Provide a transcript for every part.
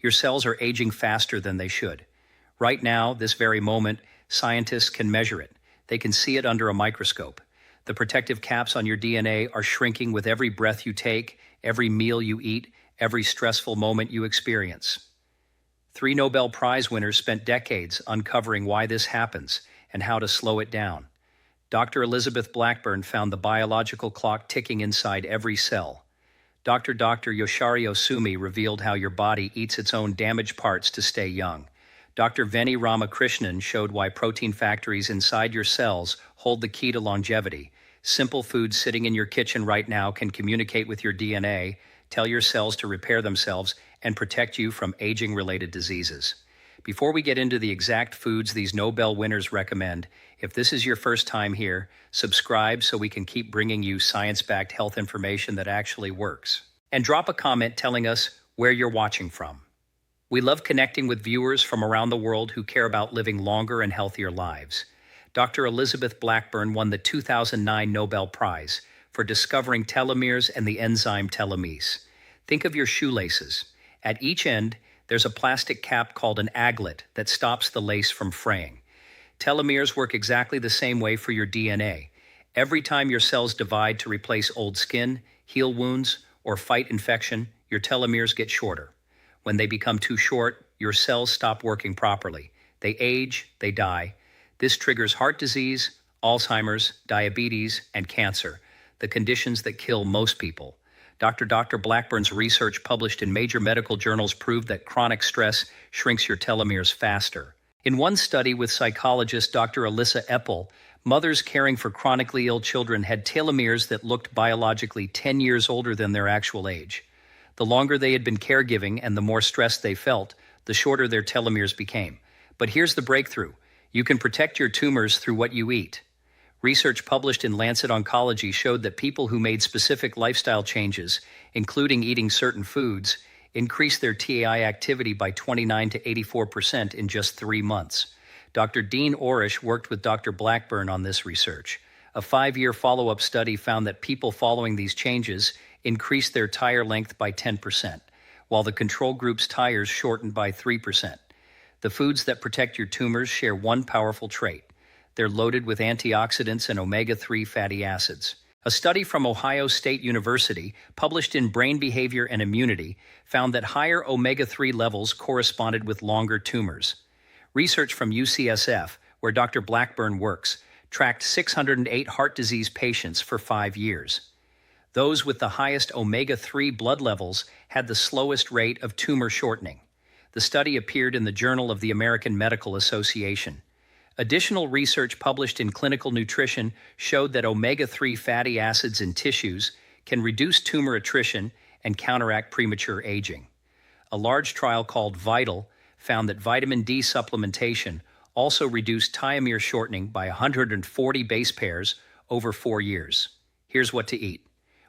Your cells are aging faster than they should. Right now, this very moment, scientists can measure it. They can see it under a microscope. The protective caps on your DNA are shrinking with every breath you take, every meal you eat, every stressful moment you experience. 3 Nobel Prize winners spent decades uncovering why this happens and how to slow it down. Dr. Elizabeth Blackburn found the biological clock ticking inside every cell. Dr. Yoshari Osumi revealed how your body eats its own damaged parts to stay young. Dr. Veni Ramakrishnan showed why protein factories inside your cells hold the key to longevity. Simple foods sitting in your kitchen right now can communicate with your DNA, tell your cells to repair themselves, and protect you from aging-related diseases. Before we get into the exact foods these Nobel winners recommend, if this is your first time here, subscribe so we can keep bringing you science-backed health information that actually works. And drop a comment telling us where you're watching from. We love connecting with viewers from around the world who care about living longer and healthier lives. Dr. Elizabeth Blackburn won the 2009 Nobel Prize for discovering telomeres and the enzyme telomerase. Think of your shoelaces. At each end, there's a plastic cap called an aglet that stops the lace from fraying. Telomeres work exactly the same way for your DNA. Every time your cells divide to replace old skin, heal wounds, or fight infection, your telomeres get shorter. When they become too short, your cells stop working properly. They age, they die. This triggers heart disease, Alzheimer's, diabetes, and cancer, the conditions that kill most people. Dr. Blackburn's research published in major medical journals proved that chronic stress shrinks your telomeres faster. In one study with psychologist Dr. Alyssa Eppel, mothers caring for chronically ill children had telomeres that looked biologically 10 years older than their actual age. The longer they had been caregiving and the more stress they felt, the shorter their telomeres became. But here's the breakthrough. You can protect your tumors through what you eat. Research published in Lancet Oncology showed that people who made specific lifestyle changes, including eating certain foods, increased their TAI activity by 29 to 84% in just 3 months. Dr. Dean Orrish worked with Dr. Blackburn on this research. A 5-year follow-up study found that people following these changes increased their tire length by 10%, while the control group's tires shortened by 3%. The foods that protect your tumors share one powerful trait. They're loaded with antioxidants and omega-3 fatty acids. A study from Ohio State University, published in Brain Behavior and Immunity, found that higher omega-3 levels corresponded with longer tumors. Research from UCSF, where Dr. Blackburn works, tracked 608 heart disease patients for 5 years. Those with the highest omega-3 blood levels had the slowest rate of tumor shortening. The study appeared in the Journal of the American Medical Association. Additional research published in Clinical Nutrition showed that omega-3 fatty acids in tissues can reduce tumor attrition and counteract premature aging. A large trial called VITAL found that vitamin D supplementation also reduced telomere shortening by 140 base pairs over 4 years. Here's what to eat.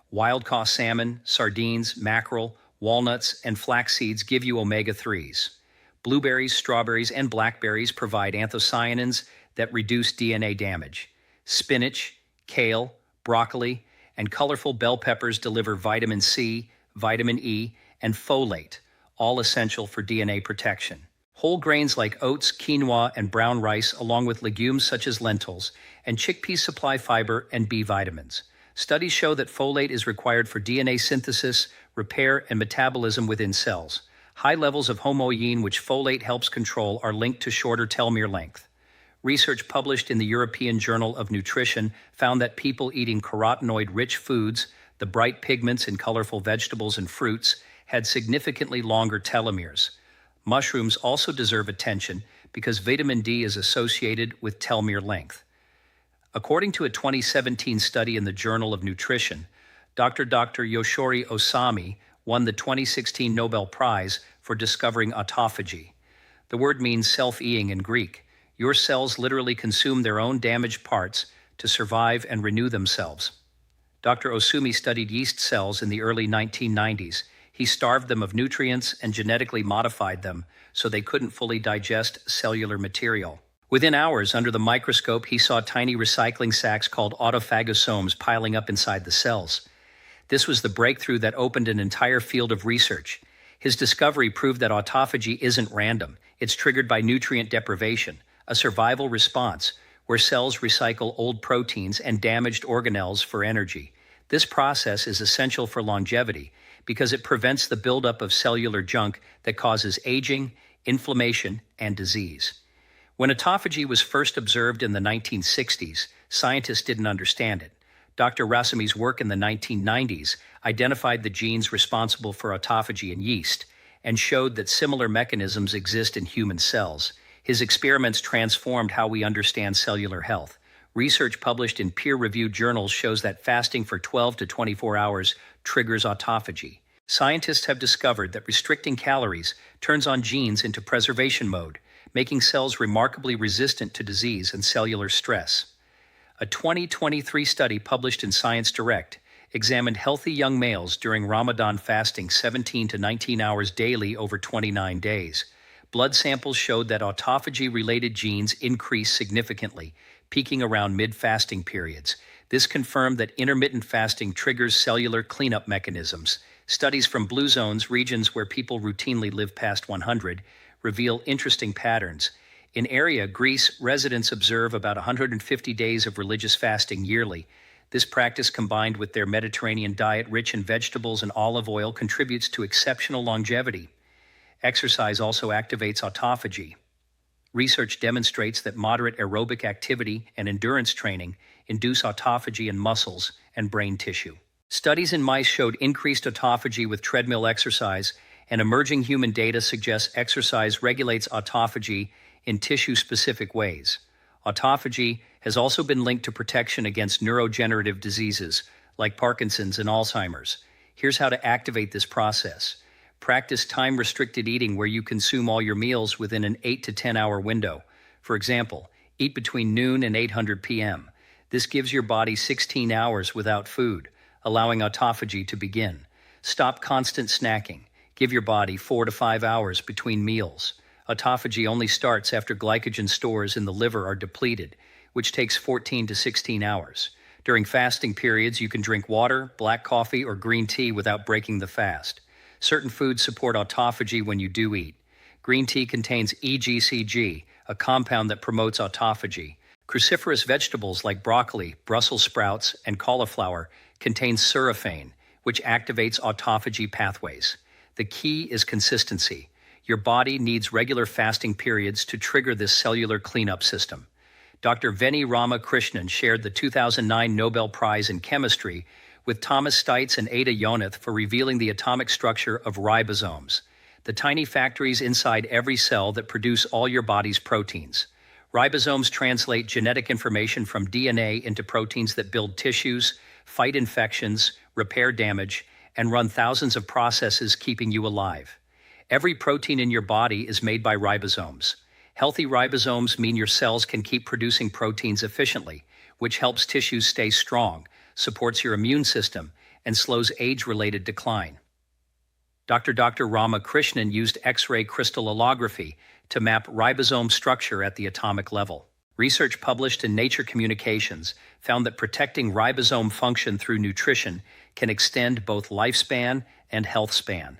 Wild-caught salmon, sardines, mackerel, walnuts, and flax seeds give you omega-3s. Blueberries, strawberries, and blackberries provide anthocyanins that reduce DNA damage. Spinach, kale, broccoli, and colorful bell peppers deliver vitamin C, vitamin E, and folate, all essential for DNA protection. Whole grains like oats, quinoa, and brown rice, along with legumes such as lentils, and chickpeas supply fiber and B vitamins. Studies show that folate is required for DNA synthesis, repair, and metabolism within cells. High levels of homoiene, which folate helps control, are linked to shorter telomere length. Research published in the European Journal of Nutrition found that people eating carotenoid-rich foods, the bright pigments in colorful vegetables and fruits, had significantly longer telomeres. Mushrooms also deserve attention because vitamin D is associated with telomere length. According to a 2017 study in the Journal of Nutrition, Dr. Yoshori Osami won the 2016 Nobel Prize for discovering autophagy. The word means self-eating in Greek. Your cells literally consume their own damaged parts to survive and renew themselves. Dr. Osumi studied yeast cells in the early 1990s. He starved them of nutrients and genetically modified them so they couldn't fully digest cellular material. Within hours, under the microscope, he saw tiny recycling sacs called autophagosomes piling up inside the cells. This was the breakthrough that opened an entire field of research. His discovery proved that autophagy isn't random. It's triggered by nutrient deprivation, a survival response where cells recycle old proteins and damaged organelles for energy. This process is essential for longevity because it prevents the buildup of cellular junk that causes aging, inflammation, and disease. When autophagy was first observed in the 1960s, scientists didn't understand it. Dr. Rasami's work in the 1990s identified the genes responsible for autophagy in yeast and showed that similar mechanisms exist in human cells. His experiments transformed how we understand cellular health. Research published in peer-reviewed journals shows that fasting for 12 to 24 hours triggers autophagy. Scientists have discovered that restricting calories turns on genes into preservation mode, making cells remarkably resistant to disease and cellular stress. A 2023 study published in Science Direct examined healthy young males during Ramadan fasting 17 to 19 hours daily over 29 days. Blood samples showed that autophagy-related genes increased significantly, peaking around mid-fasting periods. This confirmed that intermittent fasting triggers cellular cleanup mechanisms. Studies from blue zones, regions where people routinely live past 100, reveal interesting patterns. In area, Greece, residents observe about 150 days of religious fasting yearly. This practice, combined with their Mediterranean diet rich in vegetables and olive oil, contributes to exceptional longevity. Exercise also activates autophagy. Research demonstrates that moderate aerobic activity and endurance training induce autophagy in muscles and brain tissue. Studies in mice showed increased autophagy with treadmill exercise, and emerging human data suggests exercise regulates autophagy in tissue-specific ways. Autophagy has also been linked to protection against neurodegenerative diseases like Parkinson's and Alzheimer's. Here's how to activate this process. Practice time-restricted eating where you consume all your meals within an 8 to 10 hour window. For example, eat between noon and 800 p.m. This gives your body 16 hours without food, allowing autophagy to begin. Stop constant snacking. Give your body 4 to 5 hours between meals. Autophagy only starts after glycogen stores in the liver are depleted, which takes 14 to 16 hours. During fasting periods, you can drink water, black coffee, or green tea without breaking the fast. Certain foods support autophagy when you do eat. Green tea contains EGCG, a compound that promotes autophagy. Cruciferous vegetables like broccoli, Brussels sprouts, and cauliflower contain surafane, which activates autophagy pathways. The key is consistency. Your body needs regular fasting periods to trigger this cellular cleanup system. Dr. Veni Ramakrishnan shared the 2009 Nobel Prize in Chemistry with Thomas Stites and Ada Yonath for revealing the atomic structure of ribosomes, the tiny factories inside every cell that produce all your body's proteins. Ribosomes translate genetic information from DNA into proteins that build tissues, fight infections, repair damage, and run thousands of processes keeping you alive. Every protein in your body is made by ribosomes. Healthy ribosomes mean your cells can keep producing proteins efficiently, which helps tissues stay strong, supports your immune system, and slows age-related decline. Dr. Ramakrishnan used X-ray crystallography to map ribosome structure at the atomic level. Research published in Nature Communications found that protecting ribosome function through nutrition can extend both lifespan and health span.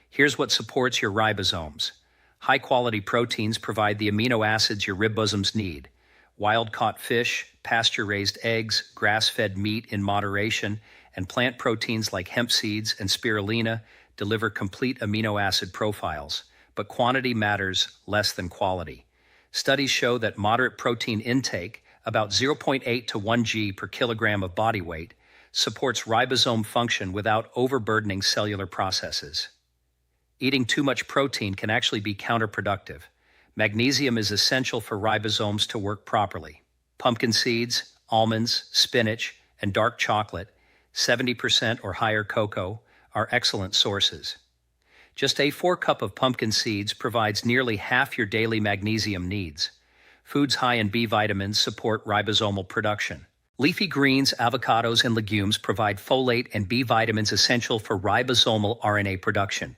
Here's what supports your ribosomes. High-quality proteins provide the amino acids your ribosomes need. Wild-caught fish, pasture-raised eggs, grass-fed meat in moderation, and plant proteins like hemp seeds and spirulina deliver complete amino acid profiles, but quantity matters less than quality. Studies show that moderate protein intake, about 0.8 to 1 g per kilogram of body weight, supports ribosome function without overburdening cellular processes. Eating too much protein can actually be counterproductive. Magnesium is essential for ribosomes to work properly. Pumpkin seeds, almonds, spinach, and dark chocolate, 70% or higher cocoa, are excellent sources. Just a 4 cup of pumpkin seeds provides nearly half your daily magnesium needs. Foods high in B vitamins support ribosomal production. Leafy greens, avocados, and legumes provide folate and B vitamins essential for ribosomal RNA production.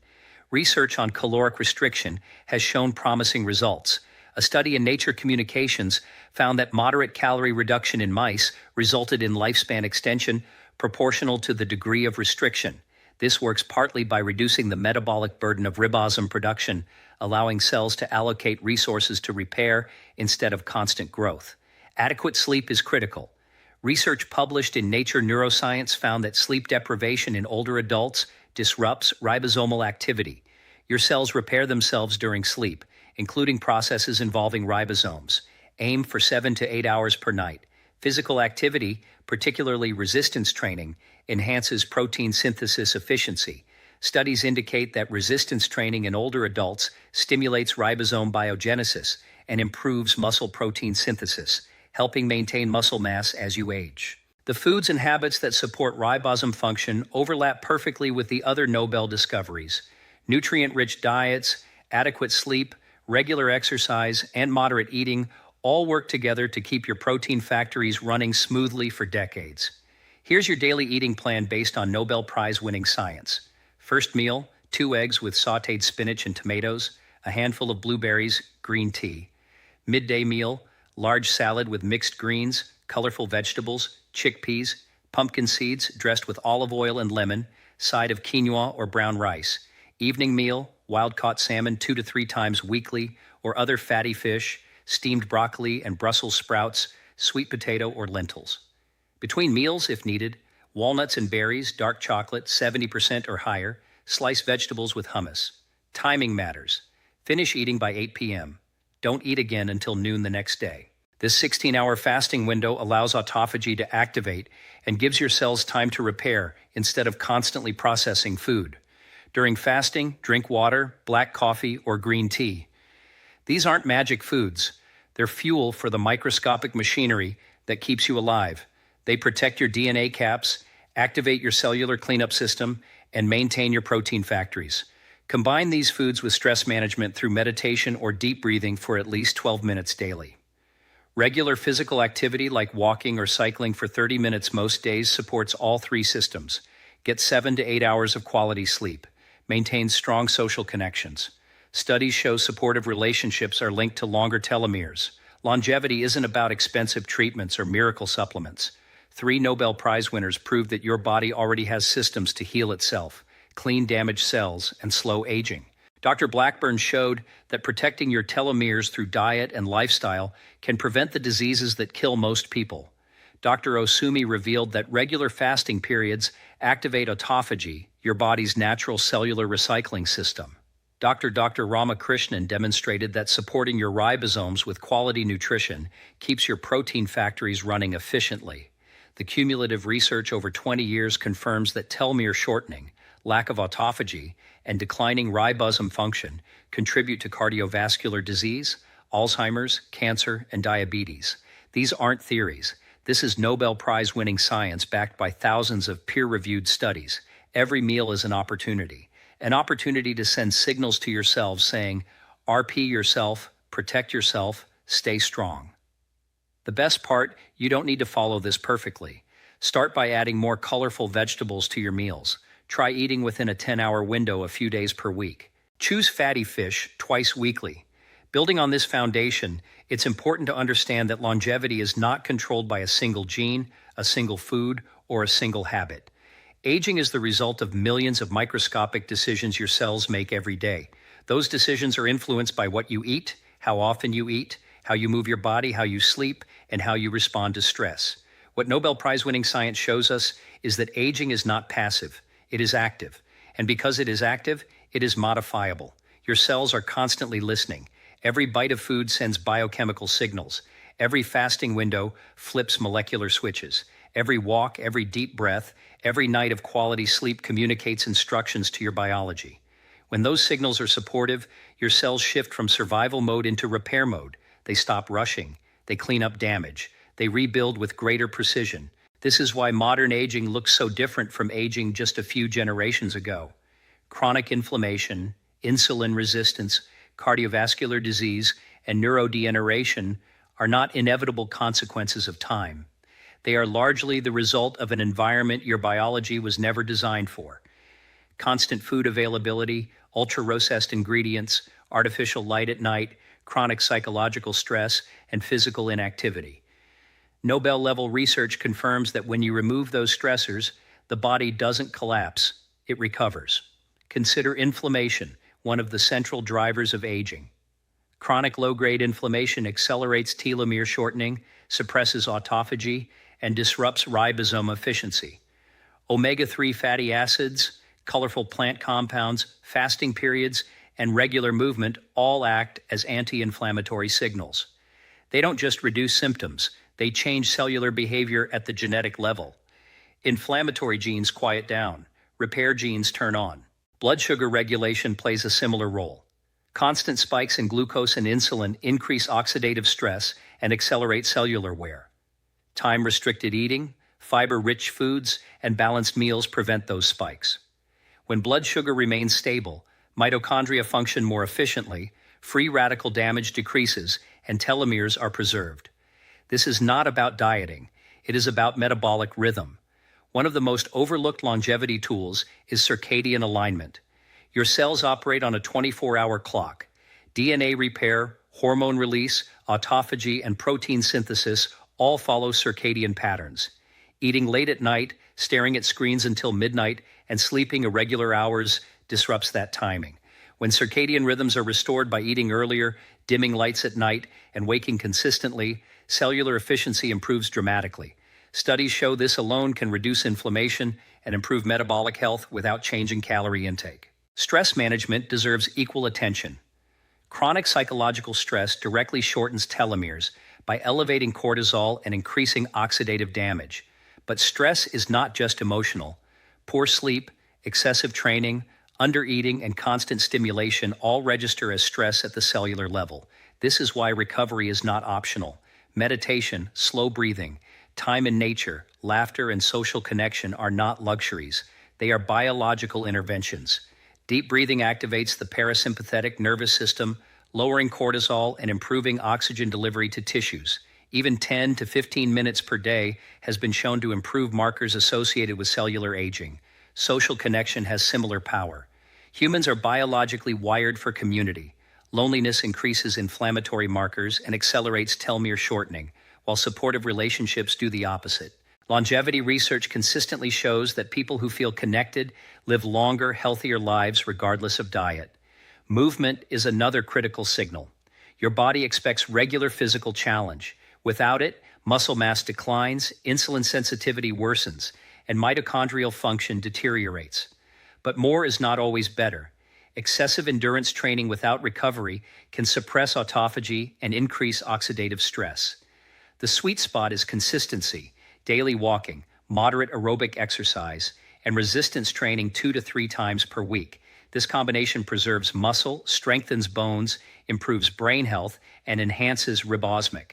Research on caloric restriction has shown promising results. A study in Nature Communications found that moderate calorie reduction in mice resulted in lifespan extension proportional to the degree of restriction. This works partly by reducing the metabolic burden of ribosome production, allowing cells to allocate resources to repair instead of constant growth. Adequate sleep is critical. Research published in Nature Neuroscience found that sleep deprivation in older adults disrupts ribosomal activity. Your cells repair themselves during sleep, including processes involving ribosomes. Aim for 7 to 8 hours per night. Physical activity, particularly resistance training, enhances protein synthesis efficiency. Studies indicate that resistance training in older adults stimulates ribosome biogenesis and improves muscle protein synthesis, helping maintain muscle mass as you age. The foods and habits that support ribosome function overlap perfectly with the other Nobel discoveries. Nutrient-rich diets, adequate sleep, regular exercise, and moderate eating all work together to keep your protein factories running smoothly for decades. Here's your daily eating plan based on Nobel Prize-winning science. First meal, 2 eggs with sautéed spinach and tomatoes, a handful of blueberries, green tea. Midday meal, large salad with mixed greens, colorful vegetables, chickpeas, pumpkin seeds dressed with olive oil and lemon, side of quinoa or brown rice. Evening meal, wild-caught salmon 2 to 3 times weekly, or other fatty fish, steamed broccoli and Brussels sprouts, sweet potato or lentils. Between meals, if needed, walnuts and berries, dark chocolate 70% or higher, sliced vegetables with hummus. Timing matters. Finish eating by 8 p.m. Don't eat again until noon the next day. This 16-hour fasting window allows autophagy to activate and gives your cells time to repair instead of constantly processing food. During fasting, drink water, black coffee, or green tea. These aren't magic foods. They're fuel for the microscopic machinery that keeps you alive. They protect your DNA caps, activate your cellular cleanup system, and maintain your protein factories. Combine these foods with stress management through meditation or deep breathing for at least 12 minutes daily. Regular physical activity like walking or cycling for 30 minutes most days supports all 3 systems. Get 7 to 8 hours of quality sleep. Maintain strong social connections. Studies show supportive relationships are linked to longer telomeres. Longevity isn't about expensive treatments or miracle supplements. 3 Nobel Prize winners proved that your body already has systems to heal itself, clean damaged cells, and slow aging. Dr. Blackburn showed that protecting your telomeres through diet and lifestyle can prevent the diseases that kill most people. Dr. Osumi revealed that regular fasting periods activate autophagy, your body's natural cellular recycling system. Dr. Ramakrishnan demonstrated that supporting your ribosomes with quality nutrition keeps your protein factories running efficiently. The cumulative research over 20 years confirms that telomere shortening, lack of autophagy, and declining ribosome function contribute to cardiovascular disease, Alzheimer's, cancer, and diabetes. These aren't theories. This is Nobel Prize-winning science backed by thousands of peer-reviewed studies. Every meal is an opportunity to send signals to yourselves saying, RP yourself, protect yourself, stay strong. The best part, you don't need to follow this perfectly. Start by adding more colorful vegetables to your meals. Try eating within a 10-hour window a few days per week. Choose fatty fish twice weekly. Building on this foundation, it's important to understand that longevity is not controlled by a single gene, a single food, or a single habit. Aging is the result of millions of microscopic decisions your cells make every day. Those decisions are influenced by what you eat, how often you eat, how you move your body, how you sleep, and how you respond to stress. What Nobel Prize-winning science shows us is that aging is not passive, it is active. And because it is active, it is modifiable. Your cells are constantly listening. Every bite of food sends biochemical signals. Every fasting window flips molecular switches. Every walk, every deep breath, every night of quality sleep communicates instructions to your biology. When those signals are supportive, your cells shift from survival mode into repair mode. They stop rushing. They clean up damage. They rebuild with greater precision. This is why modern aging looks so different from aging just a few generations ago. Chronic inflammation, insulin resistance, cardiovascular disease, and neurodegeneration are not inevitable consequences of time. They are largely the result of an environment your biology was never designed for. Constant food availability, ultra-processed ingredients, artificial light at night, chronic psychological stress, and physical inactivity. Nobel-level research confirms that when you remove those stressors, the body doesn't collapse, it recovers. Consider inflammation, one of the central drivers of aging. Chronic low-grade inflammation accelerates telomere shortening, suppresses autophagy, and disrupts ribosome efficiency. Omega-3 fatty acids, colorful plant compounds, fasting periods, and regular movement all act as anti-inflammatory signals. They don't just reduce symptoms, they change cellular behavior at the genetic level. Inflammatory genes quiet down, repair genes turn on. Blood sugar regulation plays a similar role. Constant spikes in glucose and insulin increase oxidative stress and accelerate cellular wear. Time-restricted eating, fiber-rich foods, and balanced meals prevent those spikes. When blood sugar remains stable, mitochondria function more efficiently, free radical damage decreases, and telomeres are preserved. This is not about dieting, it is about metabolic rhythm. One of the most overlooked longevity tools is circadian alignment. Your cells operate on a 24-hour clock. DNA repair, hormone release, autophagy, and protein synthesis all follow circadian patterns. Eating late at night, staring at screens until midnight, and sleeping irregular hours disrupts that timing. When circadian rhythms are restored by eating earlier, dimming lights at night, and waking consistently, cellular efficiency improves dramatically. Studies show this alone can reduce inflammation and improve metabolic health without changing calorie intake. Stress management deserves equal attention. Chronic psychological stress directly shortens telomeres by elevating cortisol and increasing oxidative damage. But stress is not just emotional. Poor sleep, excessive training, undereating, and constant stimulation all register as stress at the cellular level. This is why recovery is not optional. Meditation, slow breathing, time in nature, laughter, and social connection are not luxuries. They are biological interventions. Deep breathing activates the parasympathetic nervous system, lowering cortisol and improving oxygen delivery to tissues. Even 10 to 15 minutes per day has been shown to improve markers associated with cellular aging. Social connection has similar power. Humans are biologically wired for community. Loneliness increases inflammatory markers and accelerates telomere shortening, while supportive relationships do the opposite. Longevity research consistently shows that people who feel connected live longer, healthier lives regardless of diet. Movement is another critical signal. Your body expects regular physical challenge. Without it, muscle mass declines, insulin sensitivity worsens, and mitochondrial function deteriorates. But more is not always better. Excessive endurance training without recovery can suppress autophagy and increase oxidative stress. The sweet spot is consistency, daily walking, moderate aerobic exercise, and resistance training 2 to 3 times per week. This combination preserves muscle, strengthens bones, improves brain health, and enhances ribosmic.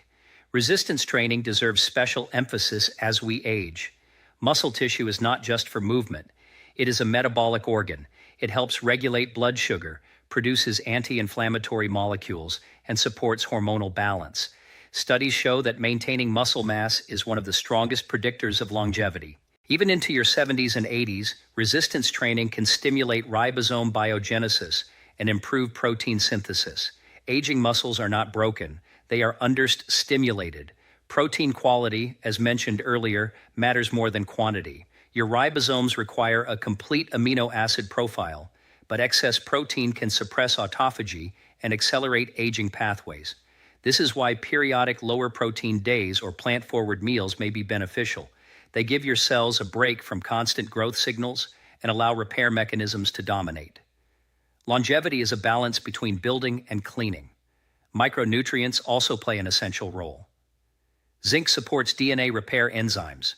Resistance training deserves special emphasis as we age. Muscle tissue is not just for movement. It is a metabolic organ. It helps regulate blood sugar, produces anti-inflammatory molecules, and supports hormonal balance. Studies show that maintaining muscle mass is one of the strongest predictors of longevity. Even into your 70s and 80s, resistance training can stimulate ribosome biogenesis and improve protein synthesis. Aging muscles are not broken, they are understimulated. Protein quality, as mentioned earlier, matters more than quantity. Your ribosomes require a complete amino acid profile, but excess protein can suppress autophagy and accelerate aging pathways. This is why periodic lower protein days or plant-forward meals may be beneficial. They give your cells a break from constant growth signals and allow repair mechanisms to dominate. Longevity is a balance between building and cleaning. Micronutrients also play an essential role. Zinc supports DNA repair enzymes.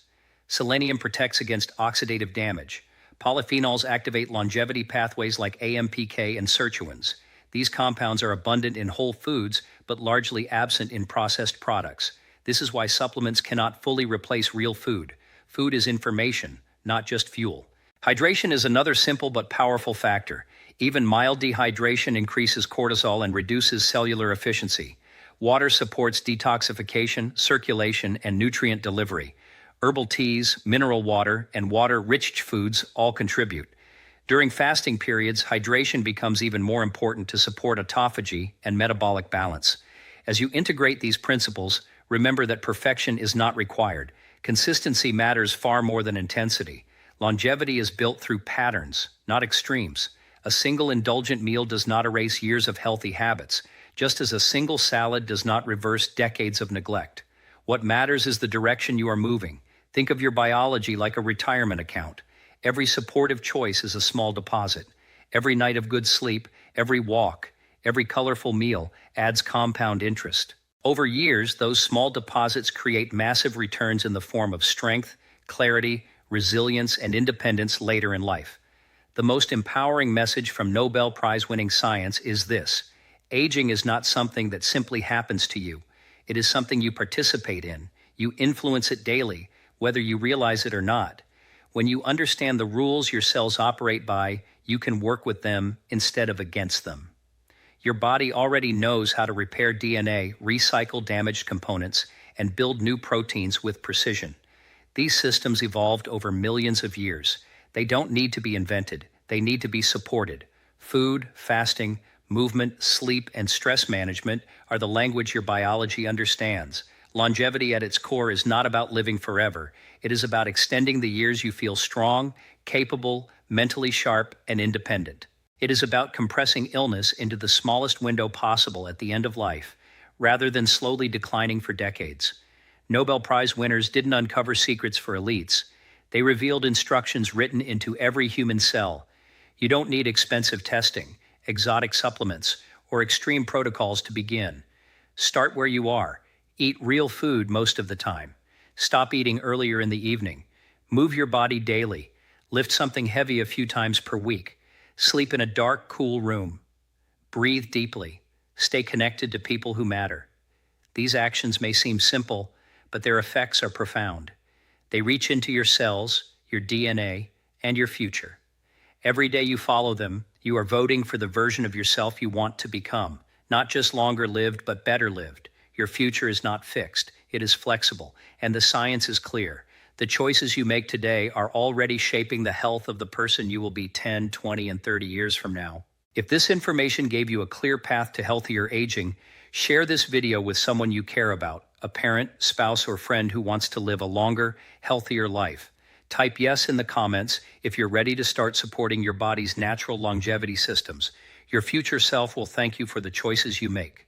Selenium protects against oxidative damage. Polyphenols activate longevity pathways like AMPK and sirtuins. These compounds are abundant in whole foods, but largely absent in processed products. This is why supplements cannot fully replace real food. Food is information, not just fuel. Hydration is another simple but powerful factor. Even mild dehydration increases cortisol and reduces cellular efficiency. Water supports detoxification, circulation, and nutrient delivery. Herbal teas, mineral water, and water-rich foods all contribute. During fasting periods, hydration becomes even more important to support autophagy and metabolic balance. As you integrate these principles, remember that perfection is not required. Consistency matters far more than intensity. Longevity is built through patterns, not extremes. A single indulgent meal does not erase years of healthy habits, just as a single salad does not reverse decades of neglect. What matters is the direction you are moving. Think of your biology like a retirement account. Every supportive choice is a small deposit. Every night of good sleep, every walk, every colorful meal adds compound interest. Over years, those small deposits create massive returns in the form of strength, clarity, resilience, and independence later in life. The most empowering message from Nobel Prize-winning science is this: aging is not something that simply happens to you. It is something you participate in. You influence it daily, whether you realize it or not. When you understand the rules your cells operate by, you can work with them instead of against them. Your body already knows how to repair DNA, recycle damaged components, and build new proteins with precision. These systems evolved over millions of years. They don't need to be invented. They need to be supported. Food, fasting, movement, sleep, and stress management are the language your biology understands. Longevity at its core is not about living forever. It is about extending the years you feel strong, capable, mentally sharp, and independent. It is about compressing illness into the smallest window possible at the end of life, rather than slowly declining for decades. Nobel Prize winners didn't uncover secrets for elites. They revealed instructions written into every human cell. You don't need expensive testing, exotic supplements, or extreme protocols to begin. Start where you are. Eat real food most of the time. Stop eating earlier in the evening. Move your body daily. Lift something heavy a few times per week. Sleep in a dark, cool room. Breathe deeply. Stay connected to people who matter. These actions may seem simple, but their effects are profound. They reach into your cells, your DNA, and your future. Every day you follow them, you are voting for the version of yourself you want to become. Not just longer lived, but better lived. Your future is not fixed. It is flexible, and the science is clear. The choices you make today are already shaping the health of the person you will be 10, 20, and 30 years from now. If this information gave you a clear path to healthier aging, share this video with someone you care about, a parent, spouse, or friend who wants to live a longer, healthier life. Type yes in the comments if you're ready to start supporting your body's natural longevity systems. Your future self will thank you for the choices you make.